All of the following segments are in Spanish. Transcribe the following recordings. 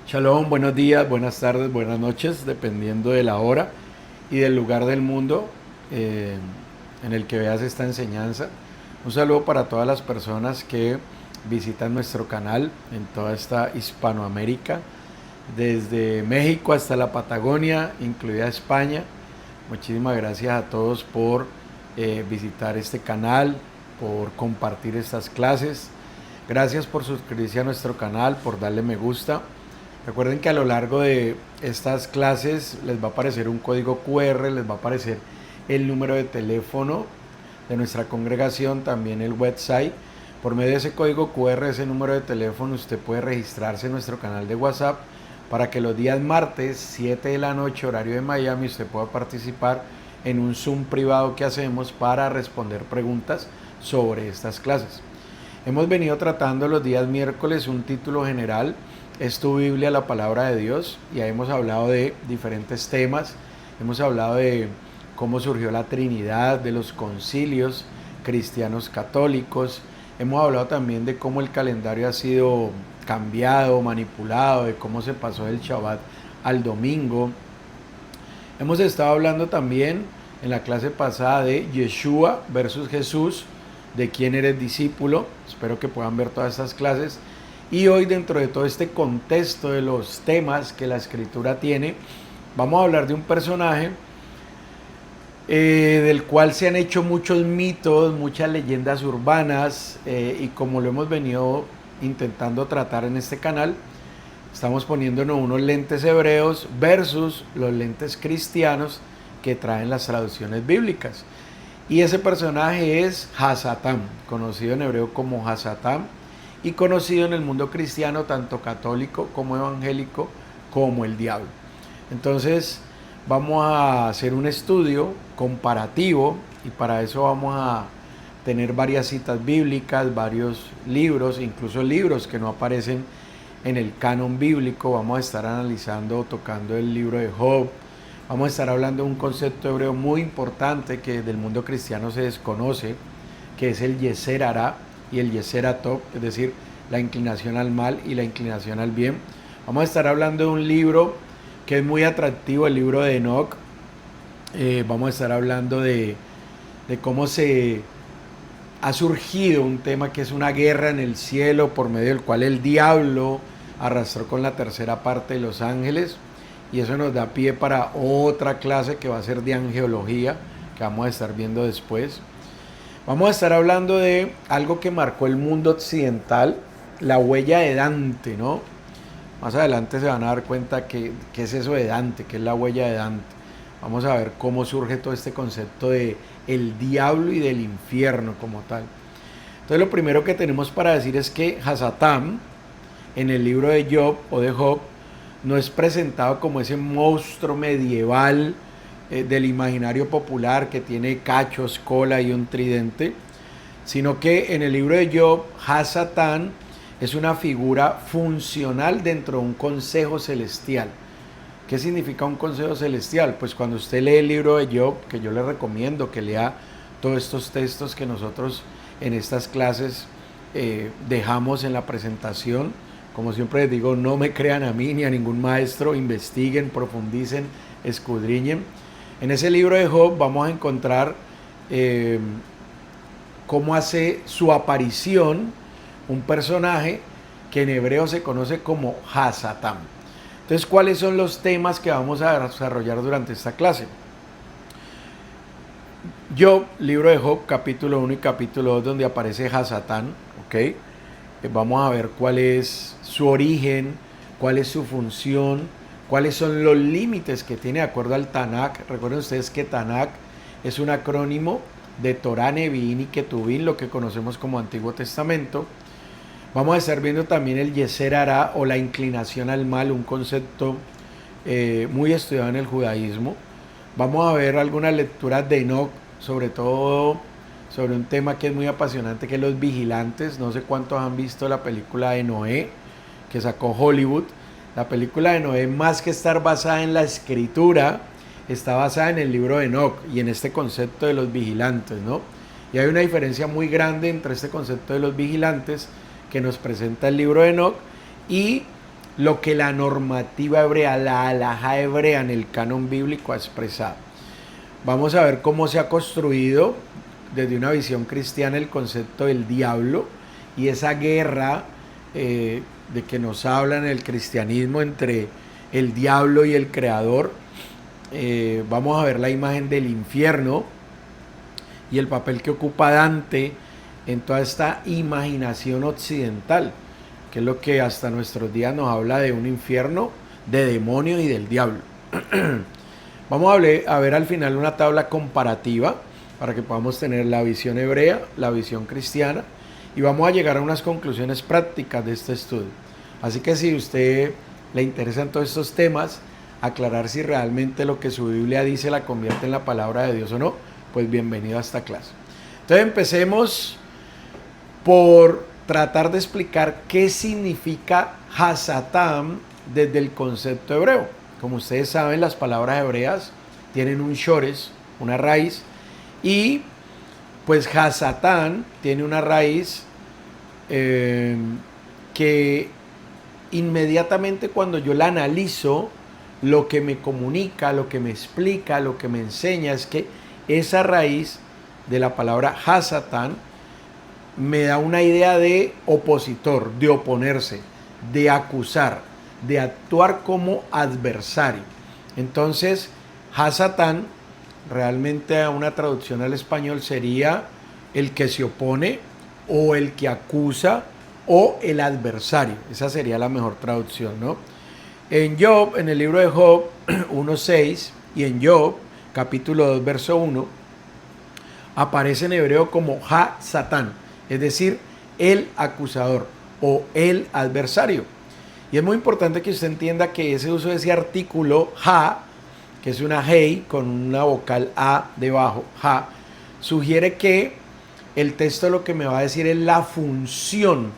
Shalom, buenos días, buenas tardes, buenas noches, dependiendo de la hora y del lugar del mundo eh, en el que veas esta enseñanza. Un saludo para todas las personas que visitan nuestro canal en toda esta Hispanoamérica, desde México hasta la Patagonia, incluida España. Muchísimas gracias a todos por visitar este canal, por compartir estas clases. Gracias por suscribirse a nuestro canal, por darle me gusta. Recuerden que a lo largo de estas clases les va a aparecer un código QR, les va a aparecer el número de teléfono de nuestra congregación, también el website. Por medio de ese código QR, ese número de teléfono, usted puede registrarse en nuestro canal de WhatsApp para que los días martes, 7 de la noche, horario de Miami, usted pueda participar en un Zoom privado que hacemos para responder preguntas sobre estas clases. Hemos venido tratando los días miércoles un título general: ¿Es tu Biblia la palabra de Dios? Y ahí hemos hablado de diferentes temas. Hemos hablado de cómo surgió la Trinidad, de los concilios cristianos católicos. Hemos hablado también de cómo el calendario ha sido cambiado, manipulado, de cómo se pasó del Shabbat al domingo. Hemos estado hablando también en la clase pasada de Yeshua versus Jesús, de quién eres discípulo. Espero que puedan ver todas estas clases. Y hoy, dentro de todo este contexto de los temas que la escritura tiene, vamos a hablar de un personaje del cual se han hecho muchos mitos, muchas leyendas urbanas, y como lo hemos venido intentando tratar en este canal, estamos poniéndonos unos lentes hebreos versus los lentes cristianos que traen las traducciones bíblicas. Y ese personaje es Hasatán, conocido en hebreo como Hasatán, y conocido en el mundo cristiano, tanto católico como evangélico, como el diablo. Entonces vamos a hacer un estudio comparativo, y para eso vamos a tener varias citas bíblicas, varios libros, incluso libros que no aparecen en el canon bíblico. Vamos a estar analizando, tocando el libro de Job. Vamos a estar hablando de un concepto hebreo muy importante que del mundo cristiano se desconoce, que es el Yeser Hará y el Yeser Hatov, es decir, la inclinación al mal y la inclinación al bien. Vamos a estar hablando de un libro que es muy atractivo, el libro de Enoch. Vamos a estar hablando de cómo se ha surgido un tema que es una guerra en el cielo, por medio del cual el diablo arrastró con la tercera parte de los ángeles, y eso nos da pie para otra clase que va a ser de angeología, que vamos a estar viendo después. Vamos a estar hablando de algo que marcó el mundo occidental, la huella de Dante, ¿no? Más adelante se van a dar cuenta qué es eso de Dante, qué es la huella de Dante. Vamos a ver cómo surge todo este concepto de el diablo y del infierno como tal. Entonces lo primero que tenemos para decir es que Hasatán, en el libro de Job o de Job, no es presentado como ese monstruo medieval del imaginario popular que tiene cachos, cola y un tridente, sino que en el libro de Job, Hasatán es una figura funcional dentro de un consejo celestial. ¿Qué significa un consejo celestial? Pues cuando usted lee el libro de Job, que yo le recomiendo que lea todos estos textos que nosotros en estas clases dejamos en la presentación. Como siempre les digo, no me crean a mí ni a ningún maestro, investiguen, profundicen, escudriñen. En ese libro de Job vamos a encontrar cómo hace su aparición un personaje que en hebreo se conoce como Hasatán. Entonces, ¿cuáles son los temas que vamos a desarrollar durante esta clase? Job, libro de Job, capítulo 1 y capítulo 2, donde aparece Hasatán, ¿ok? Vamos a ver cuál es su origen, cuál es su función, cuáles son los límites que tiene de acuerdo al Tanakh. Recuerden ustedes que Tanakh es un acrónimo de Torah, Nevi'im y Ketuvim, lo que conocemos como Antiguo Testamento. Vamos a estar viendo también el Yeser Hará o la inclinación al mal, un concepto muy estudiado en el judaísmo. Vamos a ver algunas lecturas de Enoch, sobre todo sobre un tema que es muy apasionante, que es los vigilantes. No sé cuántos han visto la película de Noé que sacó Hollywood. La película de Noé, más que estar basada en la escritura, está basada en el libro de Enoch y en este concepto de los vigilantes, ¿no? Y hay una diferencia muy grande entre este concepto de los vigilantes que nos presenta el libro de Enoch y lo que la normativa hebrea, la halajá hebrea en el canon bíblico ha expresado. Vamos a ver cómo se ha construido desde una visión cristiana el concepto del diablo y esa guerra de que nos habla en el cristianismo entre el diablo y el creador. Vamos a ver la imagen del infierno y el papel que ocupa Dante en toda esta imaginación occidental, que es lo que hasta nuestros días nos habla de un infierno, de demonios y del diablo. Vamos a ver al final una tabla comparativa para que podamos tener la visión hebrea, la visión cristiana, y vamos a llegar a unas conclusiones prácticas de este estudio. Así que si a usted le interesan todos estos temas, aclarar si realmente lo que su Biblia dice la convierte en la palabra de Dios o no, pues bienvenido a esta clase. Entonces empecemos por tratar de explicar qué significa Hasatán desde el concepto hebreo. Como ustedes saben, las palabras hebreas tienen un shores, una raíz, y pues Hasatán tiene una raíz que inmediatamente cuando yo la analizo, lo que me comunica, lo que me explica, lo que me enseña es que esa raíz de la palabra Hasatán me da una idea de opositor, de oponerse, de acusar, de actuar como adversario. Entonces, Hasatán, realmente a una traducción al español sería el que se opone o el que acusa o el adversario. Esa sería la mejor traducción, ¿no? En Job, en el libro de Job 1.6 y en Job capítulo 2 verso 1 aparece en hebreo como Ha-Satán, es decir, el acusador o el adversario. Y es muy importante que usted entienda que ese uso de ese artículo ha, que es una hei con una vocal a debajo, ha, sugiere que el texto lo que me va a decir es la función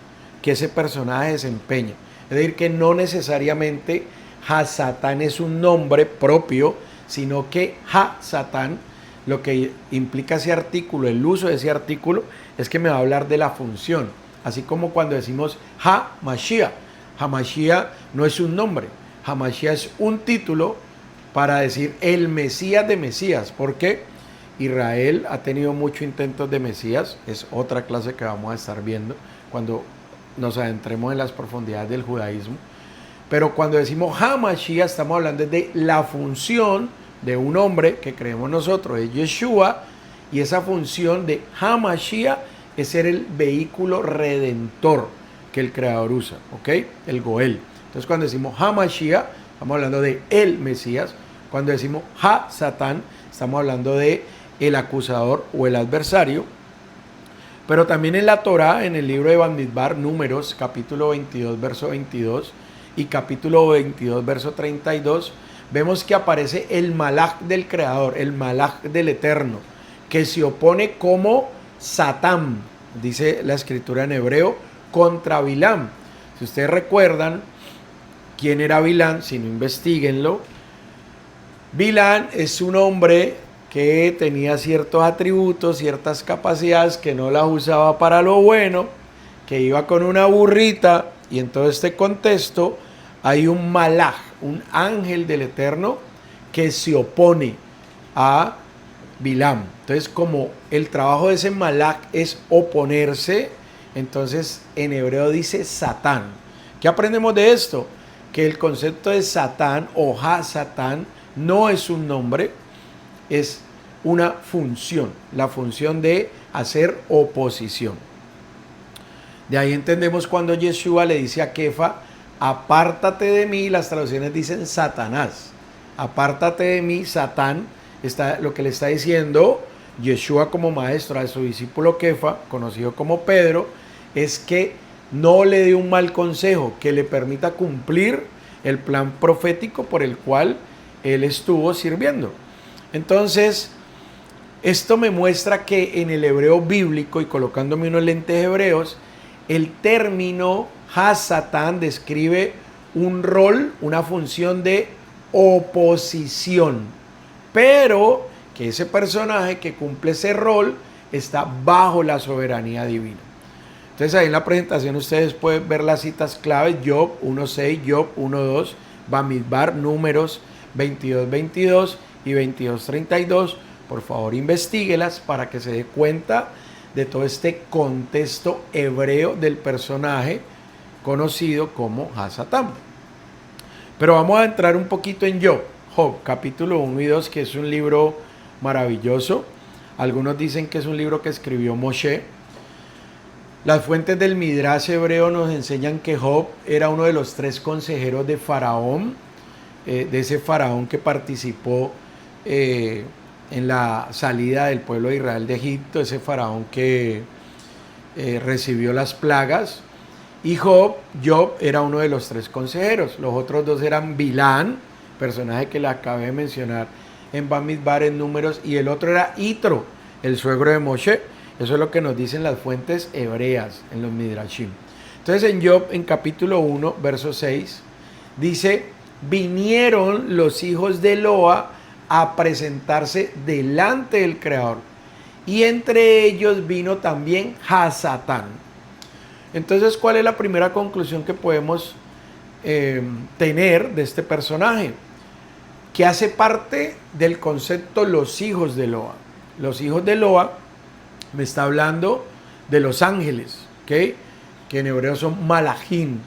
que ese personaje desempeña. Es decir, que no necesariamente Ha-Satán es un nombre propio, sino que Ha-Satán, lo que implica ese artículo, el uso de ese artículo, es que me va a hablar de la función. Así como cuando decimos Ha-Mashiach. Ha-Mashiach no es un nombre, Ha-Mashiach es un título para decir el Mesías de Mesías. ¿Por qué? Israel ha tenido muchos intentos de Mesías, es otra clase que vamos a estar viendo cuando nos adentremos en las profundidades del judaísmo. Pero cuando decimos Ha-Mashiach estamos hablando de la función de un hombre que creemos nosotros, es Yeshua, y esa función de Ha-Mashiach es ser el vehículo redentor que el Creador usa, ¿ok? El Goel. Entonces cuando decimos Ha-Mashiach, estamos hablando de el Mesías. Cuando decimos Ha-Satán, estamos hablando de el acusador o el adversario. Pero también en la Torá, en el libro de Bamidbar, Números, capítulo 22, verso 22 y capítulo 22, verso 32, vemos que aparece el Malach del Creador, el Malach del Eterno, que se opone como Satán, dice la escritura en hebreo, contra Bilam. Si ustedes recuerdan quién era Bilam, si no, investiguenlo. Bilam es un hombre que tenía ciertos atributos, ciertas capacidades, que no las usaba para lo bueno, que iba con una burrita, y en todo este contexto hay un malaj, un ángel del Eterno, que se opone a Bilam. Entonces, como el trabajo de ese malaj es oponerse, entonces en hebreo dice Satán. ¿Qué aprendemos de esto? Que el concepto de Satán o Ha-Satán no es un nombre, es una función, la función de hacer oposición. De ahí entendemos cuando Yeshua le dice a Kefa, apártate de mí, las traducciones dicen Satanás, apártate de mí, Satán, lo que le está diciendo Yeshua como maestro a su discípulo Kefa, conocido como Pedro, es que no le dé un mal consejo, que le permita cumplir el plan profético por el cual él estuvo sirviendo. Entonces, esto me muestra que en el hebreo bíblico, y colocándome unos lentes hebreos, el término Ha-Satán describe un rol, una función de oposición, pero que ese personaje que cumple ese rol está bajo la soberanía divina. Entonces ahí en la presentación ustedes pueden ver las citas claves: Job 1.6, Job 1.2, Bamidbar, Números 22.22 y 22.32. Por favor, investíguelas para que se dé cuenta de todo este contexto hebreo del personaje conocido como Hasatán. Pero vamos a entrar un poquito en Job, capítulo 1 y 2, que es un libro maravilloso. Algunos dicen que es un libro que escribió Moshe. Las fuentes del Midrash hebreo nos enseñan que Job era uno de los 3 consejeros de Faraón, de ese Faraón que participó en la salida del pueblo de Israel de Egipto, ese Faraón que recibió las plagas. Y Job era uno de los 3 consejeros. Los otros 2 eran Bilán, personaje que le acabé de mencionar en Bamidbar, en Números, y el otro era Itro, el suegro de Moshe. Eso es lo que nos dicen las fuentes hebreas en los Midrashim. Entonces en Job, en capítulo 1, verso 6, dice: vinieron los hijos de Eloa a presentarse delante del Creador, y entre ellos vino también Hasatán. Entonces, ¿cuál es la primera conclusión que podemos tener de este personaje? Que hace parte del concepto los hijos de Eloa. Los hijos de Eloa me está hablando de los ángeles, ¿okay? Que en hebreo son malachim,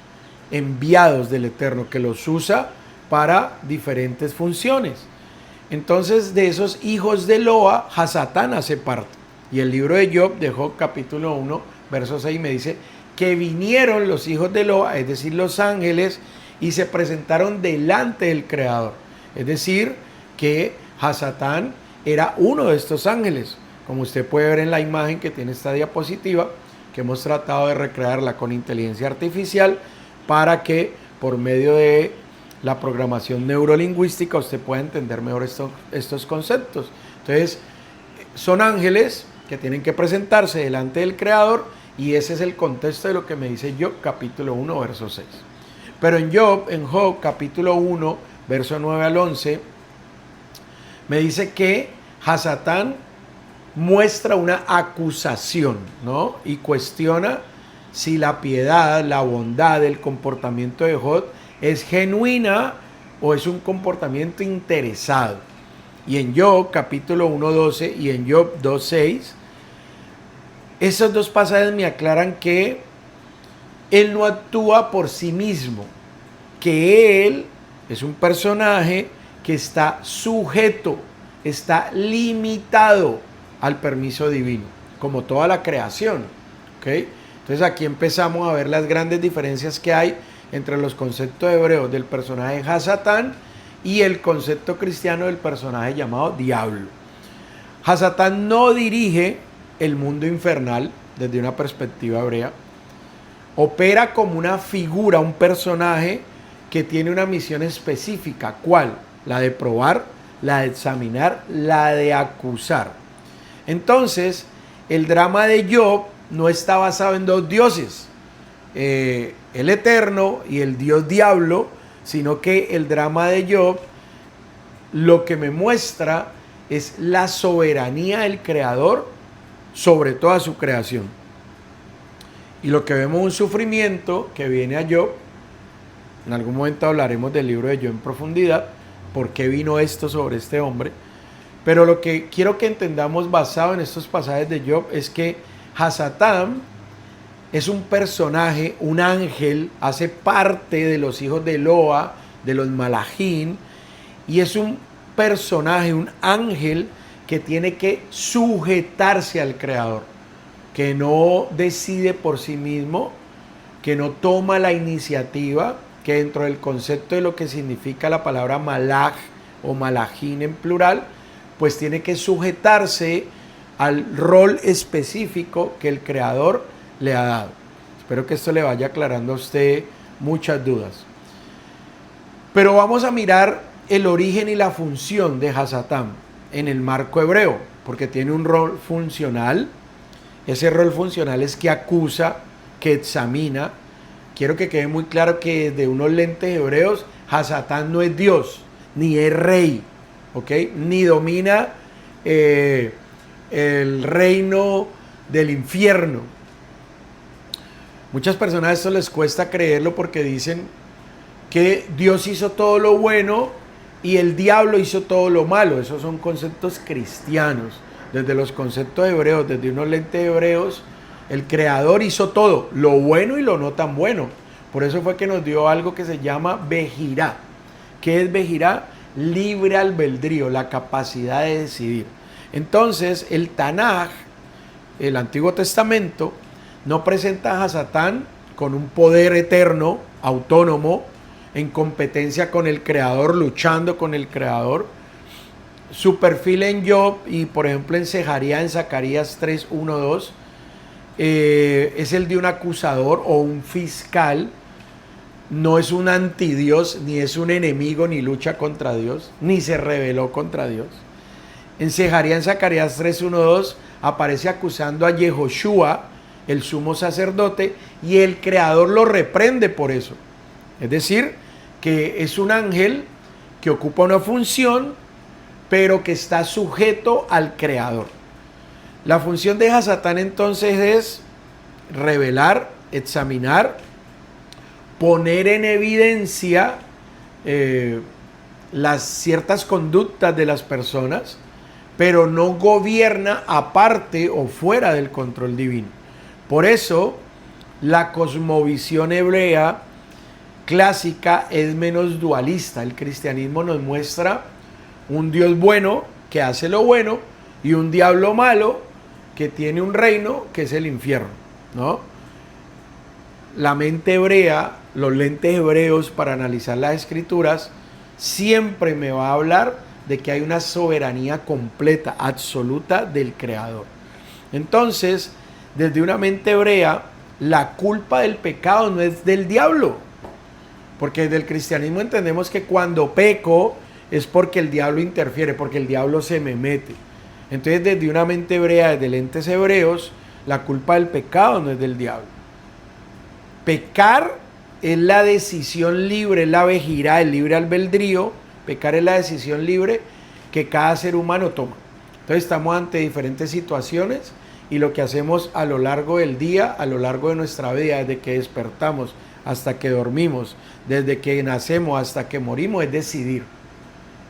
enviados del Eterno, que los usa para diferentes funciones. Entonces, de esos hijos de Eloa, Hasatán hace parte. Y el libro de Job, capítulo 1, verso 6, me dice que vinieron los hijos de Eloa, es decir, los ángeles, y se presentaron delante del Creador. Es decir, que Hasatán era uno de estos ángeles, como usted puede ver en la imagen que tiene esta diapositiva, que hemos tratado de recrearla con inteligencia artificial para que por medio de la programación neurolingüística usted pueda entender mejor estos conceptos. Entonces, son ángeles que tienen que presentarse delante del Creador, y ese es el contexto de lo que me dice Job, capítulo 1, verso 6. Pero en Job, capítulo 1, verso 9 al 11, me dice que Hasatán muestra una acusación, ¿no? Y cuestiona si la piedad, la bondad, el comportamiento de Job es genuina o es un comportamiento interesado. Y en Job, capítulo 1.12 y en Job 2.6, esos 2 pasajes me aclaran que él no actúa por sí mismo, que él es un personaje que está sujeto, está limitado al permiso divino, como toda la creación, ¿okay? Entonces aquí empezamos a ver las grandes diferencias que hay entre los conceptos hebreos del personaje Hasatán y el concepto cristiano del personaje llamado diablo. Hasatán no dirige el mundo infernal desde una perspectiva hebrea. Opera como una figura, un personaje que tiene una misión específica. ¿Cuál? La de probar, la de examinar, la de acusar. Entonces, el drama de Job no está basado en 2 dioses, el Eterno y el Dios Diablo, sino que el drama de Job lo que me muestra es la soberanía del Creador sobre toda su creación. Y lo que vemos es un sufrimiento que viene a Job. En algún momento hablaremos del libro de Job en profundidad, por qué vino esto sobre este hombre. Pero lo que quiero que entendamos basado en estos pasajes de Job es que Hasatán es un personaje, un ángel, hace parte de los hijos de Eloa, de los malachim, y es un personaje, un ángel que tiene que sujetarse al Creador, que no decide por sí mismo, que no toma la iniciativa, que dentro del concepto de lo que significa la palabra malach o malachim en plural, pues tiene que sujetarse al rol específico que el Creador le ha dado. Espero que esto le vaya aclarando a usted muchas dudas. Pero vamos a mirar el origen y la función de Hasatán en el marco hebreo, porque tiene un rol funcional. Ese rol funcional es que acusa, que examina. Quiero que quede muy claro que desde unos lentes hebreos, Hasatán no es Dios, ni es rey, ¿ok? Ni domina el reino del infierno. Muchas personas a esto les cuesta creerlo porque dicen que Dios hizo todo lo bueno y el diablo hizo todo lo malo. Esos son conceptos cristianos. Desde los conceptos hebreos, desde unos lentes hebreos, el Creador hizo todo, lo bueno y lo no tan bueno. Por eso fue que nos dio algo que se llama Bejirá. ¿Qué es Bejirá? Libre albedrío, la capacidad de decidir. Entonces, el Tanaj, el Antiguo Testamento, no presenta a Satán con un poder eterno, autónomo, en competencia con el Creador, luchando con el Creador. Su perfil en Job y por ejemplo en Sejaría, en Zacarías 3, 1, 2, es el de un acusador o un fiscal. No es un antidios, ni es un enemigo, ni lucha contra Dios, ni se rebeló contra Dios. En Sejaría, en Zacarías 3, 1, 2, aparece acusando a Yehoshua, el sumo sacerdote, y el Creador lo reprende por eso. Es decir, que es un ángel que ocupa una función, pero que está sujeto al Creador. La función de Hasatán entonces es revelar, examinar, poner en evidencia las ciertas conductas de las personas, pero no gobierna aparte o fuera del control divino. Por eso, la cosmovisión hebrea clásica es menos dualista. El cristianismo nos muestra un Dios bueno que hace lo bueno y un diablo malo que tiene un reino que es el infierno, ¿no? La mente hebrea, los lentes hebreos para analizar las escrituras, siempre me va a hablar de que hay una soberanía completa, absoluta del Creador. Entonces, desde una mente hebrea, la culpa del pecado no es del diablo, porque desde el cristianismo entendemos que cuando peco es porque el diablo interfiere, porque el diablo se me mete. Entonces, desde una mente hebrea, desde lentes hebreos, la culpa del pecado no es del diablo. Pecar es la decisión libre, es la bejirá, el libre albedrío. Pecar es la decisión libre que cada ser humano toma. Entonces, estamos ante diferentes situaciones y lo que hacemos a lo largo del día, a lo largo de nuestra vida, desde que despertamos hasta que dormimos, desde que nacemos hasta que morimos, es decidir.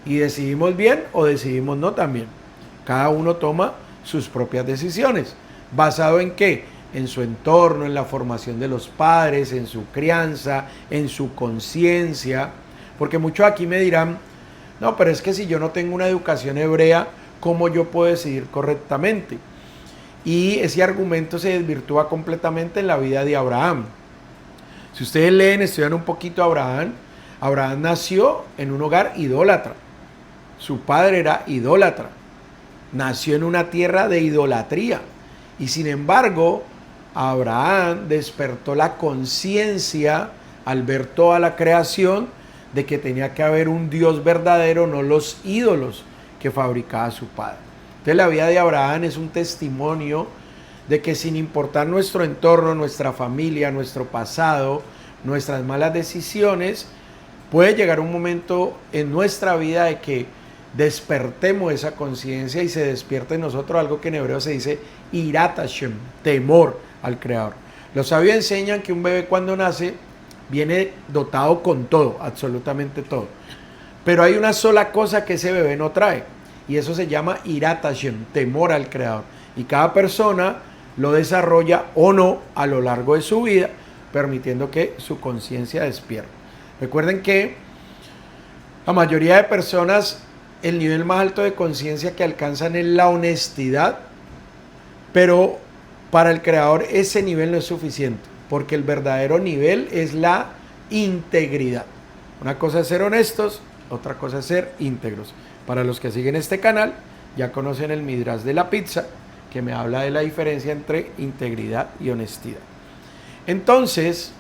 Y decidimos bien o decidimos no también. Cada uno toma sus propias decisiones. ¿Basado en qué? En su entorno, en la formación de los padres, en su crianza, en su conciencia. Porque muchos aquí me dirán, no, pero es que si yo no tengo una educación hebrea, ¿cómo yo puedo decidir correctamente? Y ese argumento se desvirtúa completamente en la vida de Abraham. Si ustedes leen, estudian un poquito a Abraham, Abraham nació en un hogar idólatra. Su padre era idólatra. Nació en una tierra de idolatría. Y sin embargo, Abraham despertó la conciencia al ver toda la creación de que tenía que haber un Dios verdadero, no los ídolos que fabricaba su padre. Entonces la vida de Abraham es un testimonio de que sin importar nuestro entorno, nuestra familia, nuestro pasado, nuestras malas decisiones, puede llegar un momento en nuestra vida de que despertemos esa conciencia y se despierte en nosotros algo que en hebreo se dice Irat Hashem, temor al Creador. Los sabios enseñan que un bebé cuando nace viene dotado con todo, absolutamente todo. Pero hay una sola cosa que ese bebé no trae y eso se llama Irat Hashem, temor al Creador. Y cada persona lo desarrolla o no a lo largo de su vida, permitiendo que su conciencia despierte. Recuerden que la mayoría de personas, el nivel más alto de conciencia que alcanzan es la honestidad, pero para el Creador ese nivel no es suficiente, porque el verdadero nivel es la integridad. Una cosa es ser honestos, otra cosa es ser íntegros. Para los que siguen este canal, ya conocen el Midrash de la pizza, que me habla de la diferencia entre integridad y honestidad. Entonces,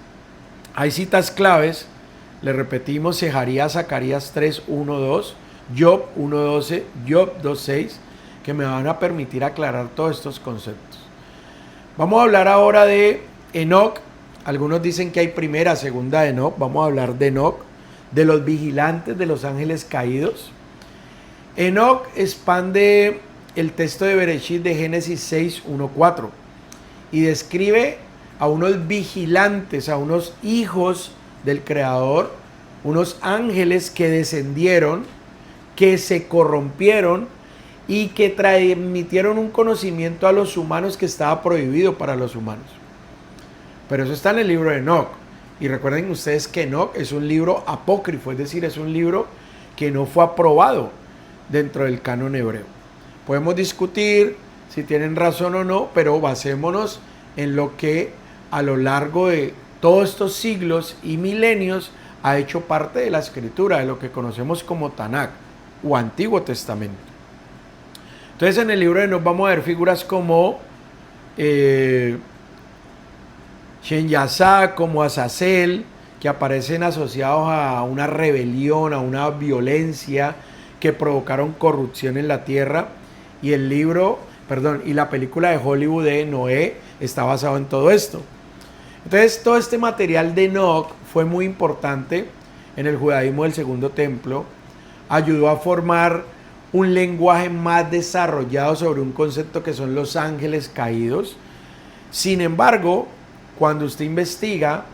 hay citas claves, le repetimos, Sejarías, Zacarías 3, 1, 2, Job 1, 12, Job 2, 6, que me van a permitir aclarar todos estos conceptos. Vamos a hablar ahora de Enoc. Algunos dicen que hay primera, segunda de Enoc. Vamos a hablar de Enoc, de los vigilantes de los ángeles caídos. Enoc expande el texto de Bereshit de Génesis 6, 1, 4 y describe a unos vigilantes, a unos hijos del Creador, unos ángeles que descendieron, que se corrompieron y que transmitieron un conocimiento a los humanos que estaba prohibido para los humanos. Pero eso está en el libro de Enoc. Y recuerden ustedes que Enoc es un libro apócrifo, es decir, es un libro que no fue aprobado dentro del canon hebreo. Podemos discutir si tienen razón o no, pero basémonos en lo que a lo largo de todos estos siglos y milenios ha hecho parte de la escritura, de lo que conocemos como Tanakh o Antiguo Testamento. Entonces en el libro de Enoc vamos a ver figuras como Shen Yasá, como Azazel, que aparecen asociados a una rebelión, a una violencia que provocaron corrupción en la tierra. Y y la película de Hollywood de Noé está basado en todo esto. Entonces todo este material de Enoc fue muy importante en el judaísmo del Segundo Templo. Ayudó a formar un lenguaje más desarrollado sobre un concepto que son los ángeles caídos. Sin embargo, cuando usted investiga,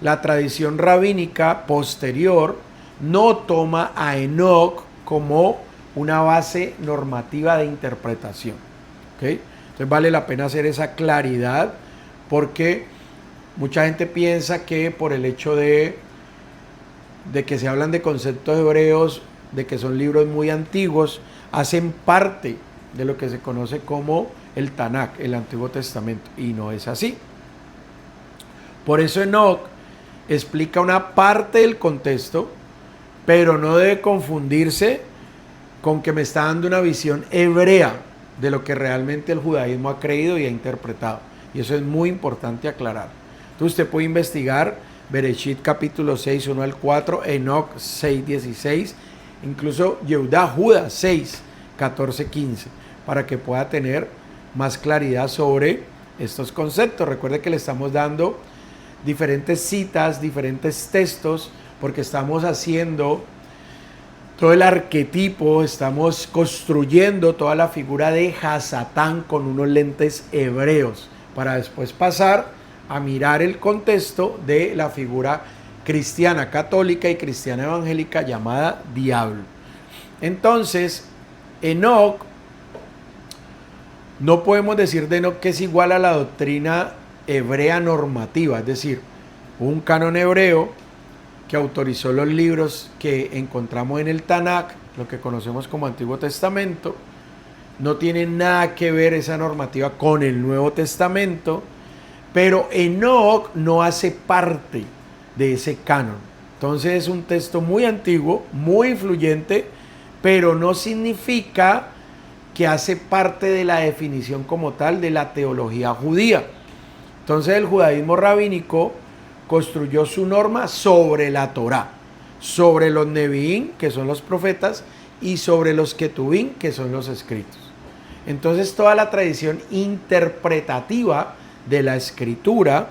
la tradición rabínica posterior no toma a Enoc como una base normativa de interpretación. ¿Okay? Entonces vale la pena hacer esa claridad, porque mucha gente piensa que por el hecho de que se hablan de conceptos hebreos, de que son libros muy antiguos, hacen parte de lo que se conoce como el Tanakh, el Antiguo Testamento, y no es así. Por eso Enoc explica una parte del contexto, pero no debe confundirse con que me está dando una visión hebrea de lo que realmente el judaísmo ha creído y ha interpretado. Y eso es muy importante aclarar. Entonces usted puede investigar Bereshit capítulo 6, 1 al 4, Enoc 6, 16, incluso Yehudá, Judas 6, 14, 15, para que pueda tener más claridad sobre estos conceptos. Recuerde que le estamos dando diferentes citas, diferentes textos, porque estamos haciendo todo el arquetipo, estamos construyendo toda la figura de Hasatán con unos lentes hebreos, para después pasar a mirar el contexto de la figura cristiana católica y cristiana evangélica llamada diablo. Entonces, Enoc, no podemos decir de Enoc que es igual a la doctrina hebrea normativa, es decir, un canon hebreo que autorizó los libros que encontramos en el Tanakh, lo que conocemos como Antiguo Testamento. No tiene nada que ver esa normativa con el Nuevo Testamento, pero Enoc no hace parte de ese canon. Entonces es un texto muy antiguo, muy influyente, pero no significa que hace parte de la definición como tal de la teología judía. Entonces el judaísmo rabínico construyó su norma sobre la Torá, sobre los Neviín, que son los profetas, y sobre los Ketubín, que son los escritos. Entonces toda la tradición interpretativa de la escritura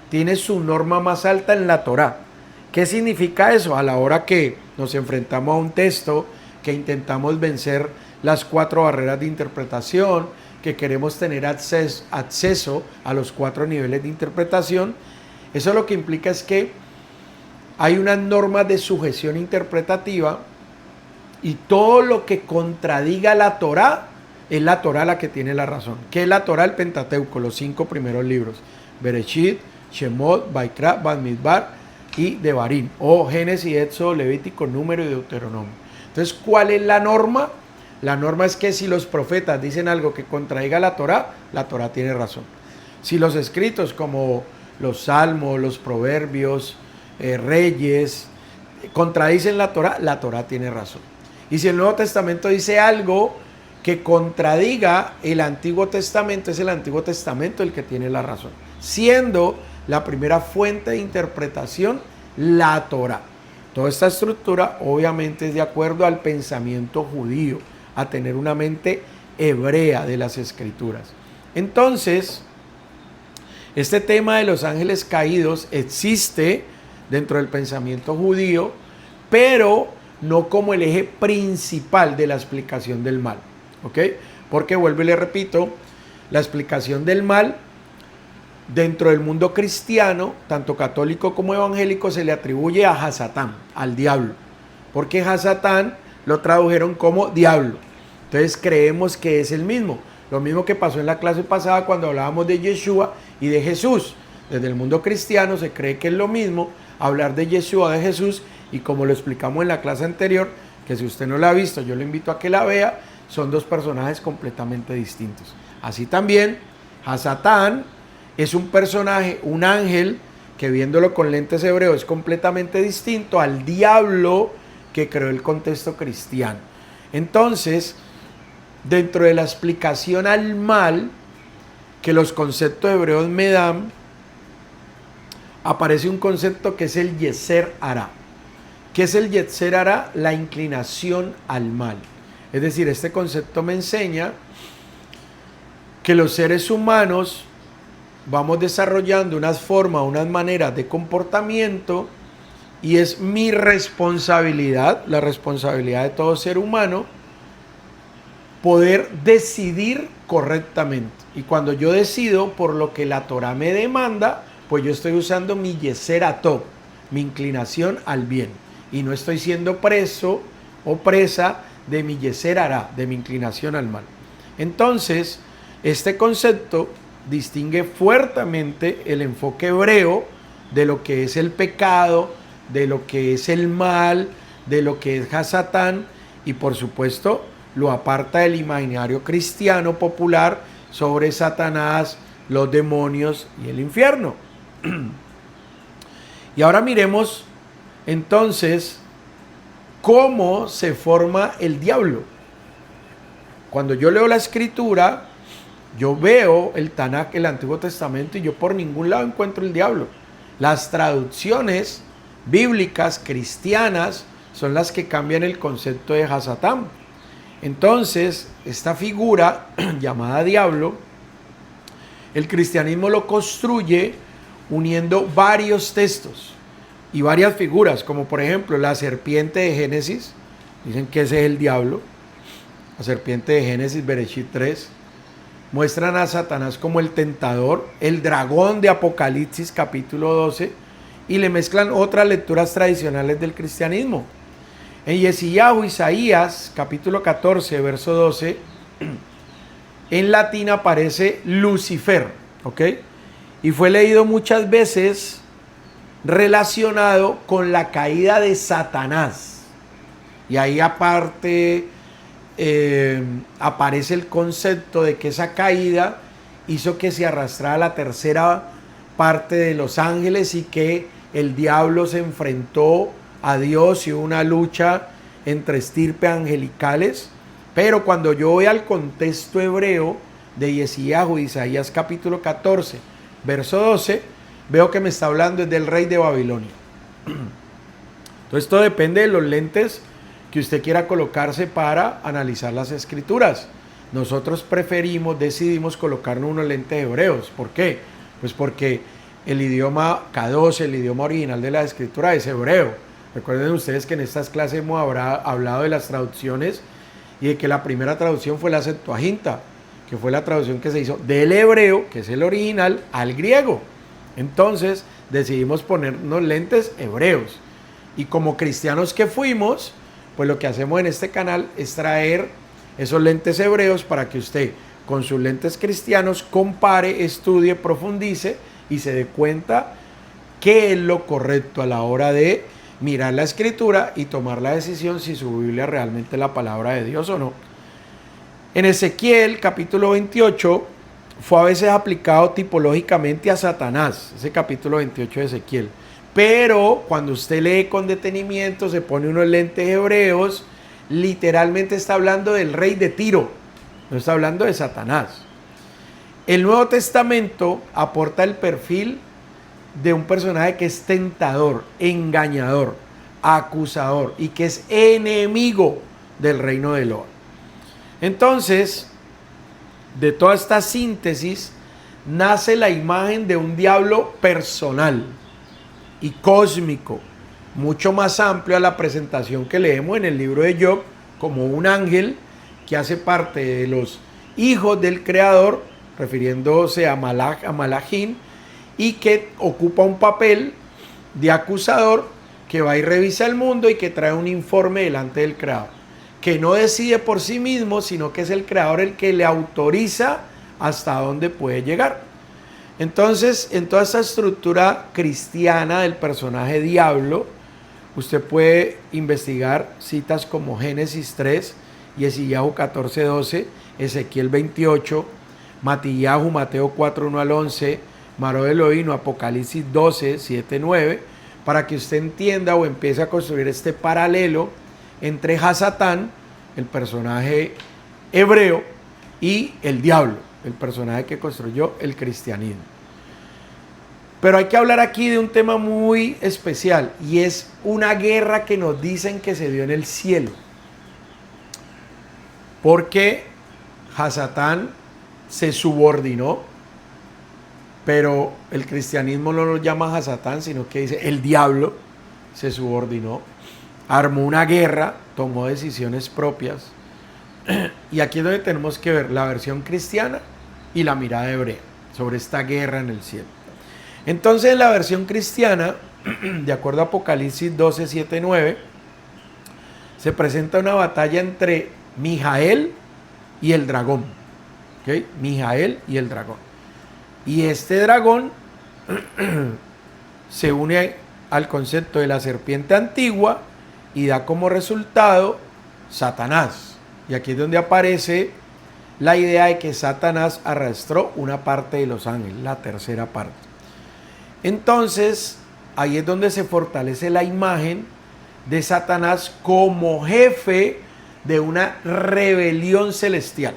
tiene su norma más alta en la Torá. ¿Qué significa eso? A la hora que nos enfrentamos a un texto, que intentamos vencer las 4 barreras de interpretación, que queremos tener acceso a los 4 niveles de interpretación, eso lo que implica es que hay unas normas de sujeción interpretativa, y todo lo que contradiga la Torá, es la Torá la que tiene la razón. ¿Qué es la Torá? El Pentateuco, los 5 primeros libros: Bereshit, Shemot, Vaikra, Bamidbar y Devarim, o Génesis, Éxodo, Levítico, Número y Deuteronomio. Entonces, ¿cuál es la norma? La norma es que si los profetas dicen algo que contradiga la Torá tiene razón. Si los escritos como los Salmos, los Proverbios, Reyes, contradicen la Torá tiene razón. Y si el Nuevo Testamento dice algo que contradiga el Antiguo Testamento, es el Antiguo Testamento el que tiene la razón, siendo la primera fuente de interpretación la Torá. Toda esta estructura obviamente es de acuerdo al pensamiento judío, a tener una mente hebrea de las escrituras. Entonces, este tema de los ángeles caídos existe dentro del pensamiento judío, pero no como el eje principal de la explicación del mal. ¿Ok? Porque vuelvo y le repito, la explicación del mal dentro del mundo cristiano, tanto católico como evangélico, se le atribuye a Hasatán, al diablo, porque Hasatán lo tradujeron como diablo. Entonces creemos que es el mismo. Lo mismo que pasó en la clase pasada cuando hablábamos de Yeshua y de Jesús. Desde el mundo cristiano se cree que es lo mismo hablar de Yeshua, de Jesús, y como lo explicamos en la clase anterior, que si usted no la ha visto, yo le invito a que la vea, son dos personajes completamente distintos. Así también, Hasatán es un personaje, un ángel, que viéndolo con lentes hebreos es completamente distinto al diablo que creó el contexto cristiano. Entonces, dentro de la explicación al mal que los conceptos hebreos me dan, aparece un concepto que es el Yetzer Hará. ¿Qué es el Yetzer Hará? La inclinación al mal. Es decir, este concepto me enseña que los seres humanos vamos desarrollando unas formas, unas maneras de comportamiento, y es mi responsabilidad, la responsabilidad de todo ser humano, poder decidir correctamente. Y cuando yo decido por lo que la Torah me demanda, pues yo estoy usando mi Yetzer Hatov, mi inclinación al bien, y no estoy siendo preso o presa de mi Yetzer Hará, de mi inclinación al mal. Entonces, este concepto distingue fuertemente el enfoque hebreo de lo que es el pecado, de lo que es el mal, de lo que es Hasatán, y por supuesto lo aparta del imaginario cristiano popular sobre Satanás, los demonios y el infierno. Y ahora miremos entonces cómo se forma el diablo. Cuando yo leo la escritura, yo veo el Tanaj, el Antiguo Testamento, y yo por ningún lado encuentro el diablo. Las traducciones bíblicas cristianas son las que cambian el concepto de Hasatán. Entonces, esta figura llamada diablo, el cristianismo lo construye uniendo varios textos y varias figuras, como por ejemplo la serpiente de Génesis, dicen que ese es el diablo, la serpiente de Génesis, Bereshit 3, muestran a Satanás como el tentador, el dragón de Apocalipsis capítulo 12, y le mezclan otras lecturas tradicionales del cristianismo. En Yeshayahu, Isaías capítulo 14, verso 12, en latín aparece Lucifer, ¿ok? Y fue leído muchas veces relacionado con la caída de Satanás. Y ahí aparte aparece el concepto de que esa caída hizo que se arrastrara la tercera parte de los ángeles y que el diablo se enfrentó a Dios y hubo una lucha entre estirpes angelicales. Pero cuando yo voy al contexto hebreo de Yeshayahu, Isaías capítulo 14, verso 12, veo que me está hablando del rey de Babilonia. Entonces esto depende de los lentes que usted quiera colocarse para analizar las escrituras. Nosotros decidimos colocarnos unos lentes hebreos. ¿Por qué? Pues porque el idioma K12, el idioma original de la escritura, es hebreo. Recuerden ustedes que en estas clases hemos hablado de las traducciones y de que la primera traducción fue la Septuaginta, que fue la traducción que se hizo del hebreo, que es el original, al griego. Entonces decidimos ponernos lentes hebreos. Y como cristianos que fuimos, pues lo que hacemos en este canal es traer esos lentes hebreos para que usted con sus lentes cristianos compare, estudie, profundice y se dé cuenta qué es lo correcto a la hora de mirar la escritura y tomar la decisión si su Biblia es realmente la palabra de Dios o no. En Ezequiel capítulo 28 fue a veces aplicado tipológicamente a Satanás, ese capítulo 28 de Ezequiel. Pero cuando usted lee con detenimiento, se pone unos lentes hebreos, literalmente está hablando del rey de Tiro, no está hablando de Satanás. El Nuevo Testamento aporta el perfil de un personaje que es tentador, engañador, acusador y que es enemigo del reino de Elohim. Entonces, de toda esta síntesis nace la imagen de un diablo personal y cósmico, mucho más amplio a la presentación que leemos en el libro de Job, como un ángel que hace parte de los hijos del Creador, refiriéndose a Malachim, y que ocupa un papel de acusador que va y revisa el mundo y que trae un informe delante del creador, que no decide por sí mismo, sino que es el creador el que le autoriza hasta dónde puede llegar. Entonces, en toda esta estructura cristiana del personaje diablo, usted puede investigar citas como Génesis 3, Yeshayahu 14:12, Ezequiel 28, Matillahu, Mateo 4:1 al 11, Maró Elohim, Apocalipsis 12, 7, 9, para que usted entienda o empiece a construir este paralelo entre Hasatán, el personaje hebreo, y el diablo, el personaje que construyó el cristianismo. Pero hay que hablar aquí de un tema muy especial, y es una guerra que nos dicen que se dio en el cielo. Porque Hasatán se subordinó, pero el cristianismo no lo llama Hasatán, sino que dice el diablo se subordinó, armó una guerra, tomó decisiones propias. Y aquí es donde tenemos que ver la versión cristiana y la mirada hebrea sobre esta guerra en el cielo. Entonces, en la versión cristiana, de acuerdo a Apocalipsis 12, 7, 9, se presenta una batalla entre Mijael y el dragón. ¿Okay? Mijael y el dragón. Y este dragón se une al concepto de la serpiente antigua y da como resultado Satanás. Y aquí es donde aparece la idea de que Satanás arrastró una parte de los ángeles, la tercera parte. Entonces, ahí es donde se fortalece la imagen de Satanás como jefe de una rebelión celestial.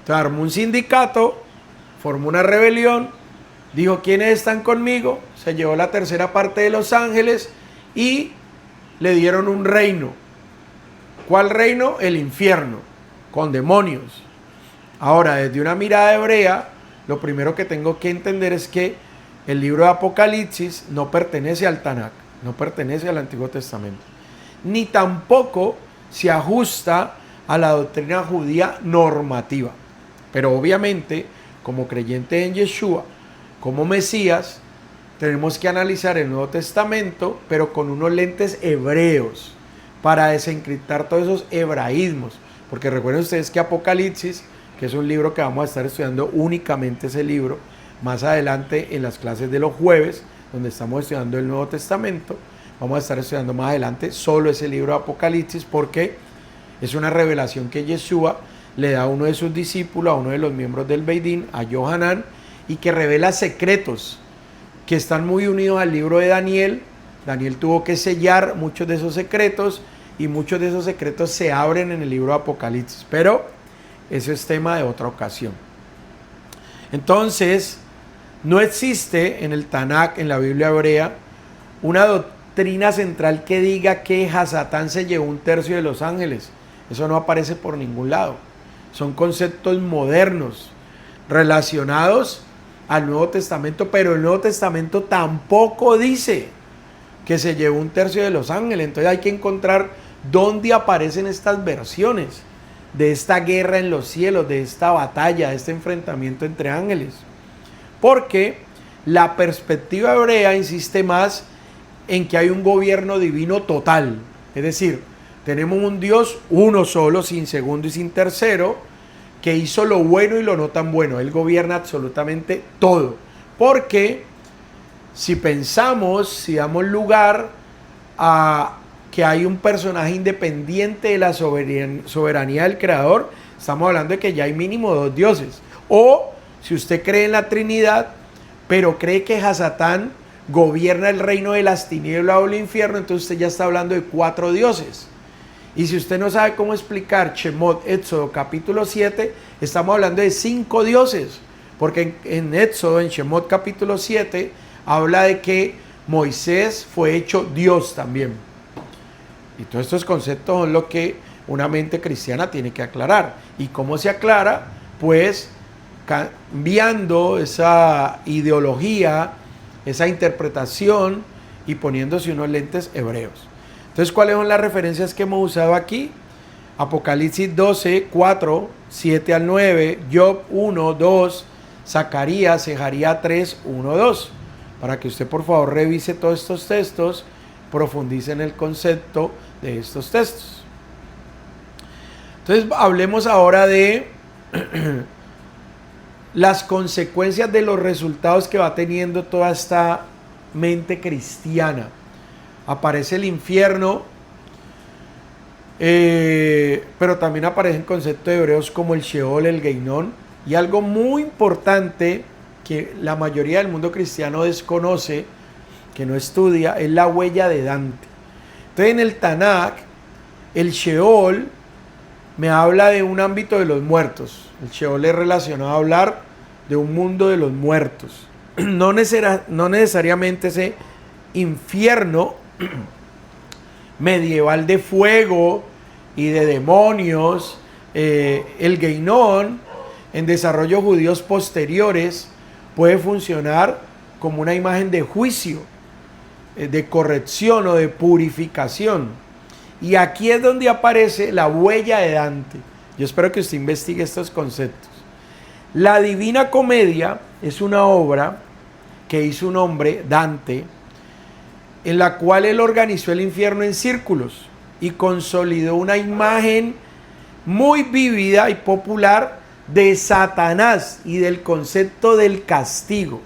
Entonces, armó un sindicato, formó una rebelión, dijo: ¿quiénes están conmigo? Se llevó la tercera parte de los ángeles y le dieron un reino. ¿Cuál reino? El infierno, con demonios. Ahora, desde una mirada hebrea, lo primero que tengo que entender es que el libro de Apocalipsis no pertenece al Tanakh, no pertenece al Antiguo Testamento, ni tampoco se ajusta a la doctrina judía normativa. Pero obviamente, como creyente en Yeshua, como Mesías, tenemos que analizar el Nuevo Testamento, pero con unos lentes hebreos, para desencriptar todos esos hebraísmos. Porque recuerden ustedes que Apocalipsis, que es un libro que vamos a estar estudiando únicamente ese libro, más adelante en las clases de los jueves, donde estamos estudiando el Nuevo Testamento, vamos a estar estudiando más adelante solo ese libro de Apocalipsis, porque es una revelación que Yeshua le da a uno de sus discípulos, a uno de los miembros del Beidín, a Yohanan, y que revela secretos que están muy unidos al libro de Daniel. Daniel tuvo que sellar muchos de esos secretos, y muchos de esos secretos se abren en el libro de Apocalipsis, pero eso es tema de otra ocasión. Entonces, no existe en el Tanakh, en la Biblia hebrea, una doctrina central que diga que Hasatán se llevó un tercio de los ángeles. Eso no aparece por ningún lado. Son conceptos modernos relacionados al Nuevo Testamento, pero el Nuevo Testamento tampoco dice que se llevó un tercio de los ángeles. Entonces hay que encontrar dónde aparecen estas versiones de esta guerra en los cielos, de esta batalla, de este enfrentamiento entre ángeles. Porque la perspectiva hebrea insiste más en que hay un gobierno divino total. Es decir, tenemos un Dios uno solo, sin segundo y sin tercero, que hizo lo bueno y lo no tan bueno. Él gobierna absolutamente todo. Porque si pensamos, si damos lugar a que hay un personaje independiente de la soberanía del Creador, estamos hablando de que ya hay mínimo dos dioses. O si usted cree en la Trinidad, pero cree que Hasatán gobierna el reino de las tinieblas o el infierno, entonces usted ya está hablando de cuatro dioses. Y si usted no sabe cómo explicar Shemot, Éxodo capítulo 7, estamos hablando de 5 dioses. Porque en Éxodo, en Shemot capítulo 7, habla de que Moisés fue hecho Dios también. Y todos estos conceptos son lo que una mente cristiana tiene que aclarar. ¿Y cómo se aclara? Pues cambiando esa ideología, esa interpretación y poniéndose unos lentes hebreos. Entonces, ¿cuáles son las referencias que hemos usado aquí? Apocalipsis 12, 4, 7 al 9, Job 1, 2, Zacarías, Sejaría 3, 1, 2. Para que usted por favor revise todos estos textos, profundice en el concepto de estos textos. Entonces hablemos ahora de las consecuencias de los resultados que va teniendo toda esta mente cristiana. Aparece el infierno, pero también aparecen conceptos hebreos como el Sheol, el Geinón, y algo muy importante que la mayoría del mundo cristiano desconoce, que no estudia, es la huella de Dante. Entonces en el Tanakh, el Sheol me habla de un ámbito de los muertos. El Sheol es relacionado a hablar de un mundo de los muertos. No necesariamente ese infierno medieval de fuego y de demonios. El Geinón, en desarrollos judíos posteriores, puede funcionar como una imagen de juicio, de corrección o de purificación. Y aquí es donde aparece la huella de Dante. Yo espero que usted investigue estos conceptos. La Divina Comedia es una obra que hizo un hombre, Dante, en la cual él organizó el infierno en círculos y consolidó una imagen muy vívida y popular de Satanás y del concepto del castigo.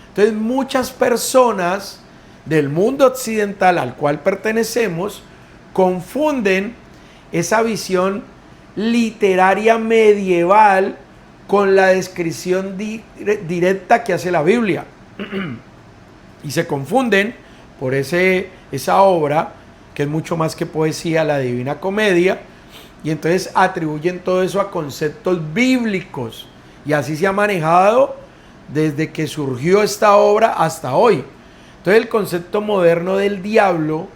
Entonces muchas personas del mundo occidental al cual pertenecemos confunden esa visión literaria medieval con la descripción directa que hace la Biblia. Y se confunden por esa obra, que es mucho más que poesía, la Divina Comedia, y entonces atribuyen todo eso a conceptos bíblicos. Y así se ha manejado desde que surgió esta obra hasta hoy. Entonces el concepto moderno del diablo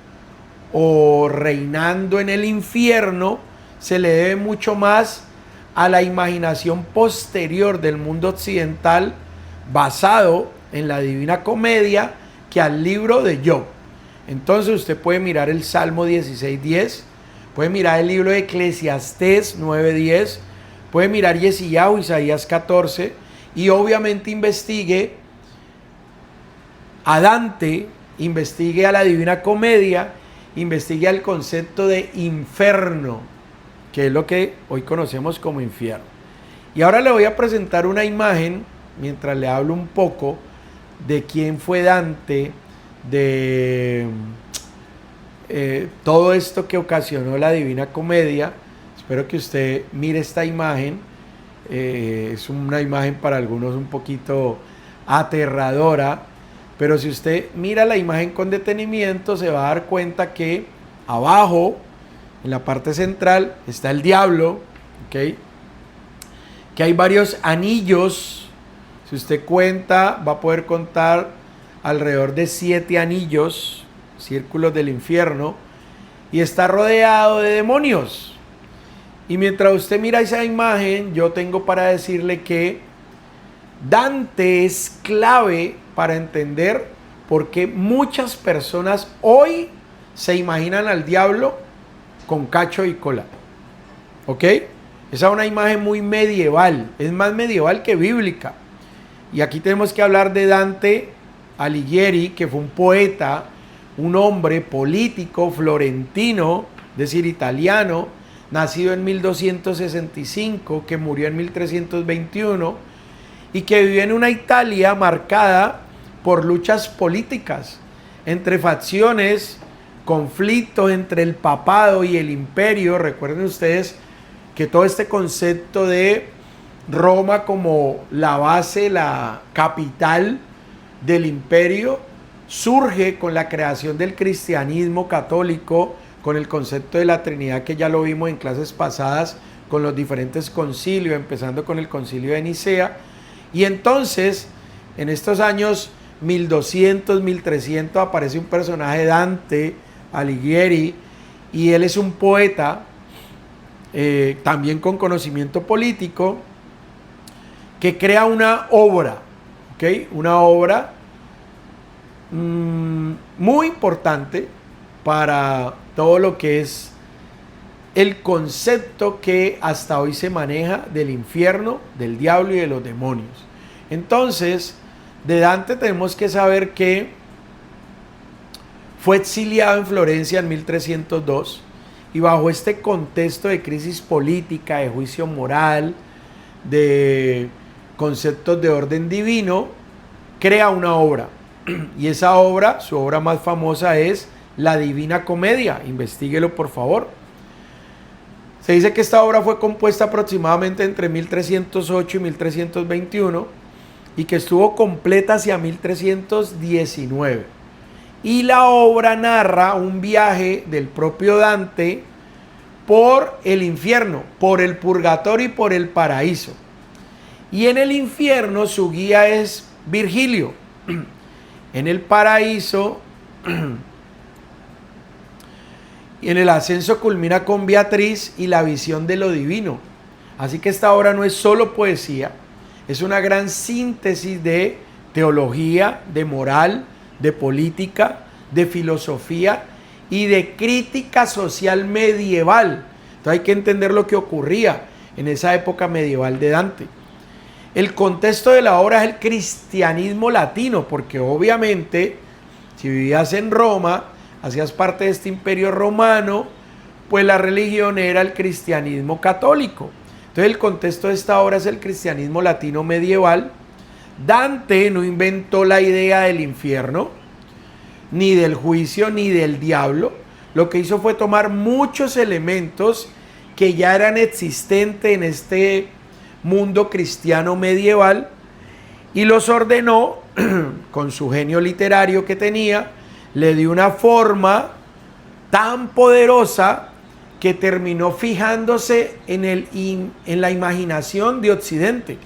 o reinando en el infierno se le debe mucho más a la imaginación posterior del mundo occidental basado en la Divina Comedia que al libro de Job. Entonces usted puede mirar el Salmo 16:10, puede mirar el libro de Eclesiastés 9:10, puede mirar Yeshayahu, Isaías 14, y obviamente investigue a Dante, investigue a la Divina Comedia, investigue el concepto de infierno, que es lo que hoy conocemos como infierno. Y ahora le voy a presentar una imagen, mientras le hablo un poco de quién fue Dante, de todo esto que ocasionó la Divina Comedia. Espero que usted mire esta imagen. Es una imagen para algunos un poquito aterradora, pero si usted mira la imagen con detenimiento se va a dar cuenta que abajo, en la parte central, está el diablo, ¿okay? Que hay varios anillos. Si usted cuenta, va a poder contar alrededor de 7 anillos, círculos del infierno, y está rodeado de demonios. Y mientras usted mira esa imagen, yo tengo para decirle que Dante es clave para entender por qué muchas personas hoy se imaginan al diablo con cacho y cola. ¿Ok? Esa es una imagen muy medieval, es más medieval que bíblica. Y aquí tenemos que hablar de Dante Alighieri, que fue un poeta, un hombre político florentino, es decir, italiano, nacido en 1265, que murió en 1321 y que vivió en una Italia marcada por luchas políticas entre facciones, conflictos entre el papado y el imperio. Recuerden ustedes que todo este concepto de Roma como la base, la capital del imperio, surge con la creación del cristianismo católico, con el concepto de la Trinidad, que ya lo vimos en clases pasadas, con los diferentes concilios, empezando con el concilio de Nicea. Y entonces, en estos años 1200, 1300, aparece un personaje, Dante Alighieri, y él es un poeta, también con conocimiento político, que crea una obra, ¿okay? Una obra muy importante para todo lo que es el concepto que hasta hoy se maneja del infierno, del diablo y de los demonios. Entonces, de Dante tenemos que saber que fue exiliado en Florencia en 1302 y bajo este contexto de crisis política, de juicio moral, de conceptos de orden divino, crea una obra. Y esa obra, su obra más famosa es La Divina Comedia. Investíguelo, por favor. Se dice que esta obra fue compuesta aproximadamente entre 1308 y 1321 y que estuvo completa hacia 1319. Y la obra narra un viaje del propio Dante por el infierno, por el purgatorio y por el paraíso. Y en el infierno su guía es Virgilio. En el paraíso, y en el ascenso culmina con Beatriz y la visión de lo divino. Así que esta obra no es solo poesía, es una gran síntesis de teología, de moral, de política, de filosofía y de crítica social medieval. Entonces hay que entender lo que ocurría en esa época medieval de Dante. El contexto de la obra es el cristianismo latino, porque obviamente si vivías en Roma, hacías parte de este imperio romano, pues la religión era el cristianismo católico. Entonces el contexto de esta obra es el cristianismo latino medieval. Dante no inventó la idea del infierno, ni del juicio, ni del diablo. Lo que hizo fue tomar muchos elementos que ya eran existentes en este mundo cristiano medieval y los ordenó con su genio literario que tenía, le dio una forma tan poderosa que terminó fijándose en la imaginación de Occidente.